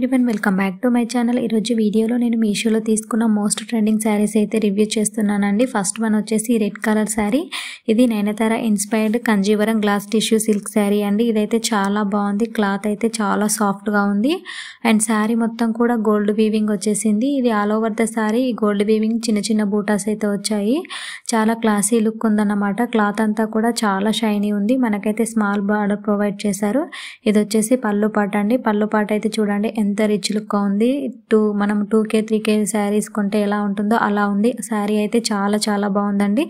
Everyone welcome back to my channel. ఈరోజు వీడియోలో నేను మీషోలో తీసుకున్న మోస్ట్ ట్రెండింగ్ శారీస్ అయితే రివ్యూ చేస్తున్నానండి। ఫస్ట్ వన్ వచ్చేసి రెడ్ కలర్ శారీ। ఇది Nayanthara inspired Kanjeevaram glass tissue silk sari అండి। ఇదైతే చాలా బాగుంది, క్లాత్ అయితే చాలా సాఫ్ట్గా ఉంది అండ్ శారీ మొత్తం కూడా గోల్డ్ వీవింగ్ వచ్చేసింది। ఇది all over the sari gold weaving చిన్న చిన్న బూటాస్ అయితే వచ్చాయి। చాలా క్లాసీ లుక్ ఉందన్నమాట। క్లాత్ అంతా కూడా చాలా షైనీ ఉంది। మనకైతే స్మాల్ బార్డర్ ప్రొవైడ్ చేశారు। ఇది వచ్చేసి పళ్ళు పాట అండి। పళ్ళు పాట అయితే చూడండి ఎంత రిచ్ లుక్ ఉంది। మనం 2K 3K శారీస్ కొంటే ఎలా ఉంటుందో అలా ఉంది। శారీ అయితే చాలా బాగుందండి,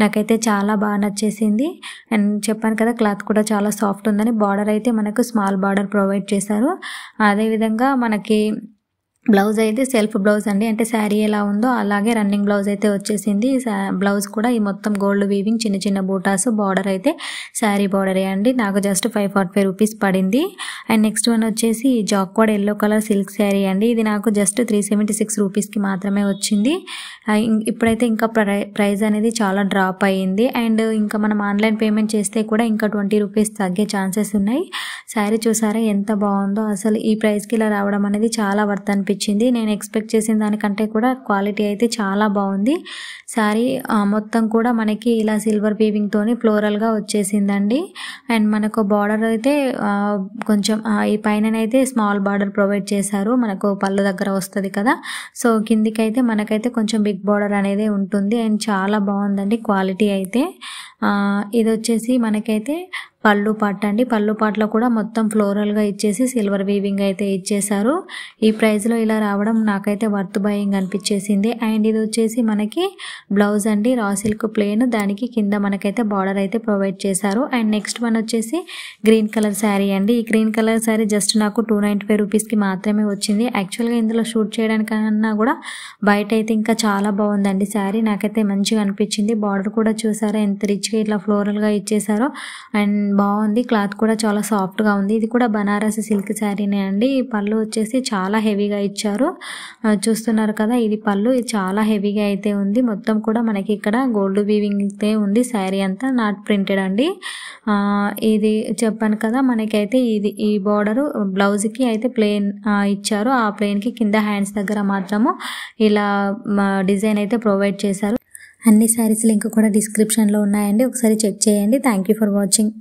నాకైతే చాలా బాగా నచ్చేసింది। అండ్ చెప్పాను కదా క్లాత్ కూడా చాలా సాఫ్ట్ ఉందని। బార్డర్ అయితే మనకు స్మాల్ బార్డర్ ప్రొవైడ్ చేశారు। అదేవిధంగా మనకి బ్లౌజ్ అయితే సెల్ఫ్ బ్లౌజ్ అండి, అంటే శారీ ఎలా ఉందో అలాగే రన్నింగ్ బ్లౌజ్ అయితే వచ్చేసింది। బ్లౌజ్ కూడా ఈ మొత్తం గోల్డ్ వీవింగ్ చిన్న చిన్న బూటాస్, బార్డర్ అయితే శారీ బార్డరే అండి। నాకు జస్ట్ 545 రూపీస్ పడింది। అండ్ నెక్స్ట్ వన్ వచ్చేసి jacquard yellow colour silk sari అండి। ఇది నాకు జస్ట్ 376 రూపీస్కి మాత్రమే వచ్చింది। ఇప్పుడైతే ఇంకా ప్రైస్ అనేది చాలా డ్రాప్ అయ్యింది అండ్ ఇంకా మనం ఆన్లైన్ పేమెంట్ చేస్తే కూడా ఇంకా 20 రూపీస్ తగ్గే ఛాన్సెస్ ఉన్నాయి। శారీ చూసారా ఎంత బాగుందో, అసలు ఈ ప్రైస్కి ఇలా రావడం అనేది చాలా వర్త్ అనిపించింది। నేను ఎక్స్పెక్ట్ చేసిన దానికంటే కూడా క్వాలిటీ అయితే చాలా బాగుంది। శారీ మొత్తం కూడా మనకి ఇలా సిల్వర్ వీవింగ్ తోని ఫ్లోరల్ గా వచ్చేసిందండి। అండ్ మనకు బార్డర్ అయితే కొంచెం ఈ పైననైతే స్మాల్ బార్డర్ ప్రొవైడ్ చేశారు, మనకు పళ్ళు దగ్గర వస్తుంది కదా, సో కిందికి అయితే మనకైతే కొంచెం బిగ్ బార్డర్ అనేది ఉంటుంది అండ్ చాలా బాగుందండి క్వాలిటీ అయితే। ఇది వచ్చేసి మనకైతే పళ్ళు పాట అండి। పళ్ళు పాటలో కూడా మొత్తం ఫ్లోరల్గా ఇచ్చేసి సిల్వర్ వీవింగ్ అయితే ఇచ్చేసారు। ఈ ప్రైస్లో ఇలా రావడం నాకైతే వర్త్ బయింగ్ అనిపించేసింది। అండ్ ఇది వచ్చేసి మనకి బ్లౌజ్ అండి, రా సిల్క్ ప్లేన్, దానికి కింద మనకైతే బార్డర్ అయితే ప్రొవైడ్ చేశారు। అండ్ నెక్స్ట్ వన్ వచ్చేసి గ్రీన్ కలర్ శారీ అండి। ఈ గ్రీన్ కలర్ శారీ జస్ట్ నాకు 295 రూపీస్కి మాత్రమే వచ్చింది। యాక్చువల్గా ఇందులో షూట్ చేయడానికన్నా కూడా బయట అయితే ఇంకా చాలా బాగుందండి శారీ, నాకైతే మంచిగా అనిపించింది। బార్డర్ కూడా చూసారా ఎంత రిచ్గా ఇట్లా ఫ్లోరల్గా ఇచ్చేసారో అండ్ బాగుంది, క్లాత్ కూడా చాలా సాఫ్ట్గా ఉంది। ఇది కూడా బనారసి సిల్క్ శారీనే అండి। పళ్ళు వచ్చేసి చాలా హెవీగా ఇచ్చారు, చూస్తున్నారు కదా ఇది పళ్ళు, ఇది చాలా హెవీగా అయితే ఉంది। మొత్తం కూడా మనకి ఇక్కడ గోల్డ్ వీవింగ్ అయితే ఉంది, శారీ అంతా నాట్ ప్రింటెడ్ అండి। ఇది చెప్పాను కదా మనకైతే ఈ బార్డరు బ్లౌజ్కి అయితే ప్లెయిన్ ఇచ్చారు, ఆ ప్లెయిన్కి కింద హ్యాండ్స్ దగ్గర మాత్రము ఇలా డిజైన్ అయితే ప్రొవైడ్ చేశారు। అన్ని శారీస్ లింక్ కూడా డిస్క్రిప్షన్లో ఉన్నాయండి, ఒకసారి చెక్ చేయండి। Thank you for watching.